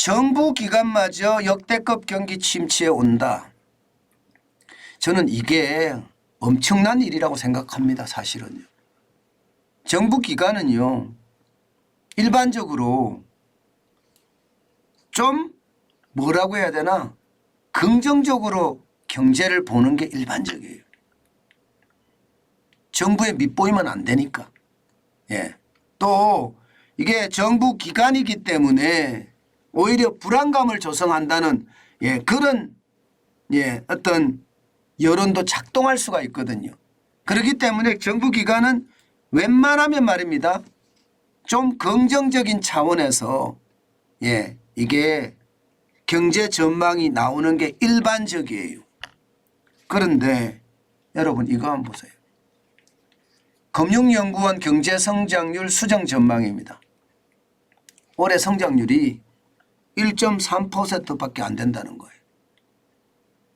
정부 기관마저 역대급 경기 침체에 온다. 저는 이게 엄청난 일이라고 생각합니다. 사실은요. 정부 기관은요. 일반적으로 좀 뭐라고 해야 되나 긍정적으로 경제를 보는 게 일반적이에요. 정부에 밑보이면 안 되니까. 예. 또 이게 정부 기관이기 때문에 오히려 불안감을 조성한다는 그런 어떤 여론도 작동할 수가 있거든요. 그렇기 때문에 정부 기관은 웬만하면 말입니다. 좀 긍정적인 차원에서 이게 경제 전망이 나오는 게 일반적이에요. 그런데 여러분 이거 한번 보세요. 금융연구원 경제성장률 수정 전망입니다. 올해 성장률이 1.3%밖에 안 된다는 거예요.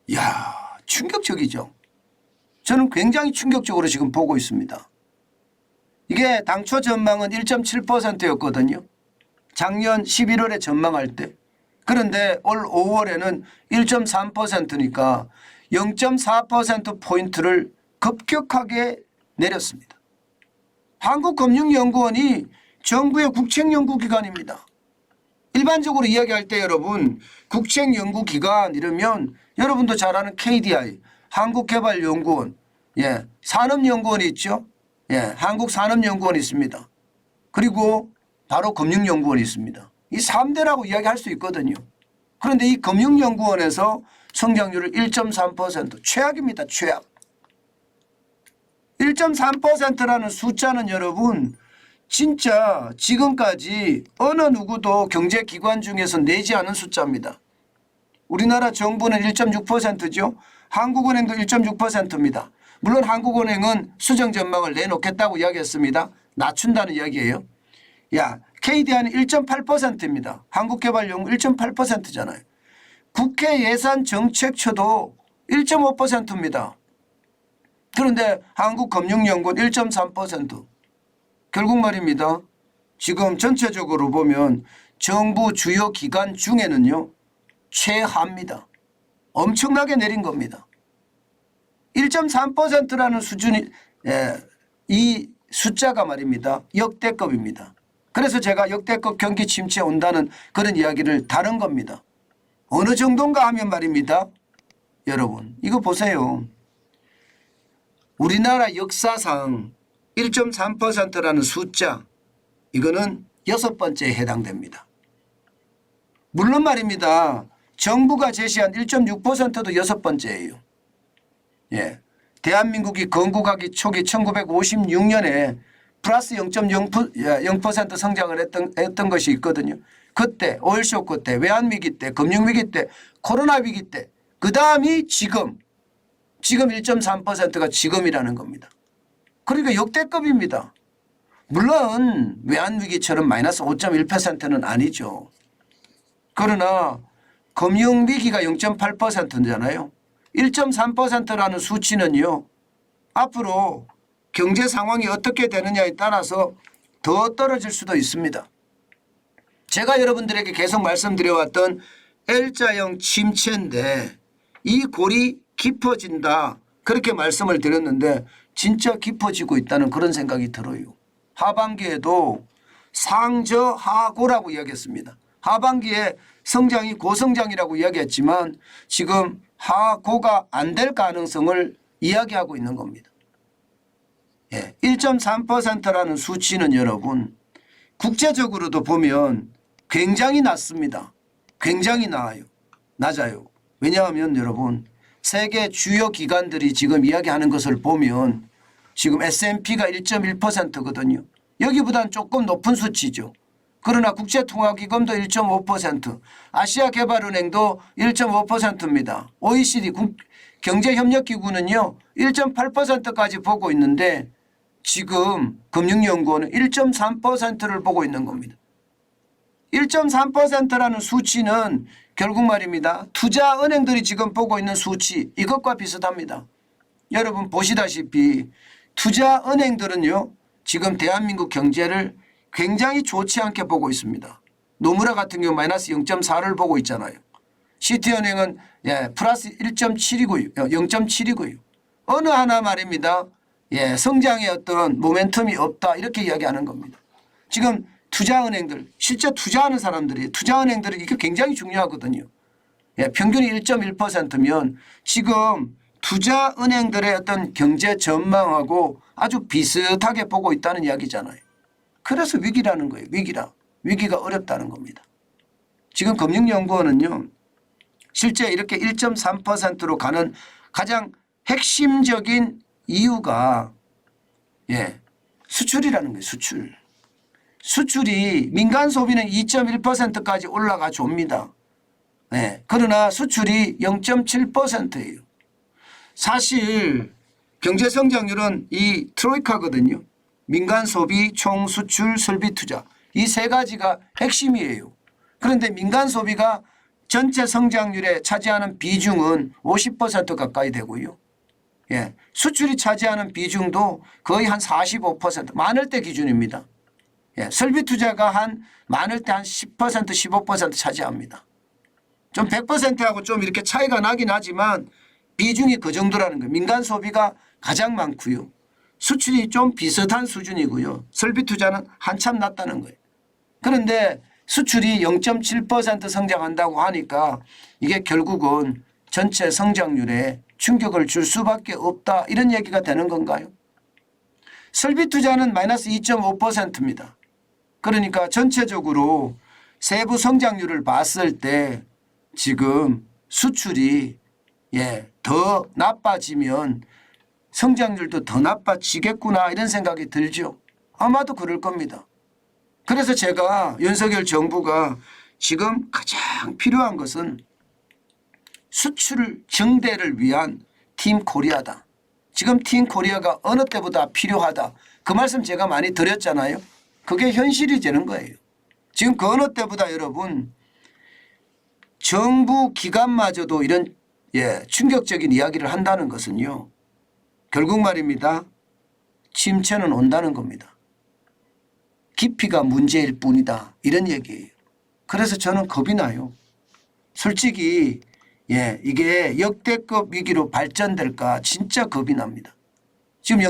이야, 충격적이죠. 저는 굉장히 충격적으로 지금 보고 있습니다. 이게 당초 전망은 1.7%였거든요. 작년 11월에 전망할 때. 그런데 올 5월에는 1.3%니까 0.4%포인트를 급격하게 내렸습니다. 한국금융연구원이 정부의 국책연구기관입니다. 일반적으로 이야기할 때 여러분 국책연구기관 이러면 여러분도 잘 아는 KDI 한국개발연구원 산업연구원이 있죠. 한국산업연구원이 있습니다. 그리고 바로 금융연구원이 있습니다. 이 3대라고 이야기할 수 있거든요. 그런데 이 금융연구원에서 성장률을 1.3% 최악입니다. 최악. 1.3%라는 숫자는 여러분 진짜 지금까지 어느 누구도 경제기관 중에서 내지 않은 숫자입니다. 우리나라 정부는 1.6%죠. 한국은행도 1.6%입니다. 물론 한국은행은 수정 전망을 내놓겠다고 이야기했습니다. 낮춘다는 이야기예요. KDI는 1.8%입니다. 한국개발연구 1.8%잖아요. 국회 예산정책처도 1.5%입니다. 그런데 한국금융연구원 1.3%. 결국 말입니다. 지금 전체적으로 보면 정부 주요 기관 중에는요. 최하입니다. 엄청나게 내린 겁니다. 1.3%라는 수준이 이 숫자가 말입니다. 역대급입니다. 그래서 제가 역대급 경기 침체에 온다는 그런 이야기를 다룬 겁니다. 어느 정도인가 하면 말입니다. 여러분 이거 보세요. 우리나라 역사상 1.3%라는 숫자 이거는 6번째에 해당됩니다. 물론 말입니다. 정부가 제시한 1.6%도 6번째예요. 대한민국이 건국하기 초기 1956년에 플러스 0.0% 성장을 했던 것이 있거든요. 그때 오일 쇼크 때 외환위기 때 금융위기 때 코로나 위기 때 그다음이 지금 1.3%가 지금이라는 겁니다. 그러니까 역대급입니다. 물론 외환위기처럼 마이너스 5.1%는 아니죠. 그러나 금융위기가 0.8%잖아요. 1.3%라는 수치는요. 앞으로 경제 상황이 어떻게 되느냐에 따라서 더 떨어질 수도 있습니다. 제가 여러분들에게 계속 말씀드려왔던 L자형 침체인데 이 골이 깊어진다 그렇게 말씀을 드렸는데 진짜 깊어지고 있다는 그런 생각이 들어요. 하반기에도 상저하고라고 이야기했습니다. 하반기에 성장이 고성장이라고 이야기했지만 지금 하고가 안 될 가능성을 이야기하고 있는 겁니다. 1.3%라는 수치는 여러분 국제적으로도 보면 굉장히 낮습니다. 굉장히 낮아요. 왜냐하면 여러분 세계 주요 기관들이 지금 이야기하는 것을 보면 지금 S&P가 1.1%거든요. 여기보다는 조금 높은 수치죠. 그러나 국제통화기금도 1.5%, 아시아개발은행도 1.5%입니다. OECD 경제협력기구는요 1.8%까지 보고 있는데 지금 금융연구원은 1.3%를 보고 있는 겁니다. 1.3%라는 수치는 결국 말입니다. 투자은행들이 지금 보고 있는 수치 이것과 비슷합니다. 여러분 보시다시피 투자은행들은요 지금 대한민국 경제를 굉장히 좋지 않게 보고 있습니다. 노무라 같은 경우 마이너스 0.4를 보고 있잖아요. 시티은행은 플러스 1.7이고요. 0.7이고요. 어느 하나 말입니다. 성장의 어떤 모멘텀이 없다 이렇게 이야기하는 겁니다. 지금 투자은행들 실제 투자하는 사람들이 투자은행들이 이게 굉장히 중요하거든요. 평균이 1.1%면 지금 투자은행들의 어떤 경제 전망하고 아주 비슷하게 보고 있다는 이야기잖아요. 그래서 위기라는 거예요. 위기가 어렵다는 겁니다. 지금 금융연구원은요. 실제 이렇게 1.3%로 가는 가장 핵심적인 이유가 수출이라는 거예요. 수출이 민간 소비는 2.1%까지 올라가 줍니다. 그러나 수출이 0.7%예요. 사실 경제 성장률은 이 트로이카거든요. 민간 소비, 총 수출, 설비 투자 이 세 가지가 핵심이에요. 그런데 민간 소비가 전체 성장률에 차지하는 비중은 50% 가까이 되고요. 수출이 차지하는 비중도 거의 한 45% 많을 때 기준입니다. 설비 투자가 많을 때 한 10% 15% 차지합니다. 좀 100%하고 좀 이렇게 차이가 나긴 하지만 비중이 그 정도라는 거예요. 민간 소비가 가장 많고요. 수출이 좀 비슷한 수준이고요. 설비 투자는 한참 낮다는 거예요. 그런데 수출이 0.7% 성장한다고 하니까 이게 결국은 전체 성장률에 충격을 줄 수밖에 없다 이런 얘기가 되는 건가요? 설비 투자는 마이너스 2.5%입니다. 그러니까 전체적으로 세부 성장률을 봤을 때 지금 수출이 더 나빠지면 성장률도 더 나빠지겠구나 이런 생각이 들죠. 아마도 그럴 겁니다. 그래서 제가 윤석열 정부가 지금 가장 필요한 것은 수출 증대를 위한 팀 코리아다. 지금 팀 코리아가 어느 때보다 필요하다. 그 말씀 제가 많이 드렸잖아요. 그게 현실이 되는 거예요. 지금 그 어느 때보다 여러분 정부 기관마저도 이런 충격적인 이야기를 한다는 것은요. 결국 말입니다. 침체는 온다는 겁니다. 깊이가 문제일 뿐이다. 이런 얘기예요. 그래서 저는 겁이 나요. 솔직히 이게 역대급 위기로 발전될까 진짜 겁이 납니다. 지금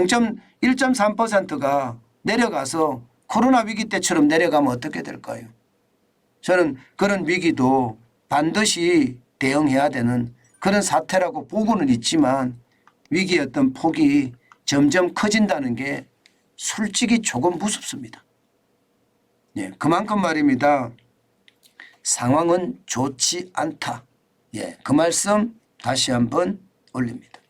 1.3%가 내려가서 코로나 위기 때처럼 내려가면 어떻게 될까요? 저는 그런 위기도 반드시 대응해야 되는 그런 사태라고 보고는 있지만 위기의 어떤 폭이 점점 커진다는 게 솔직히 조금 무섭습니다. 그만큼 말입니다. 상황은 좋지 않다. 그 말씀 다시 한번 올립니다.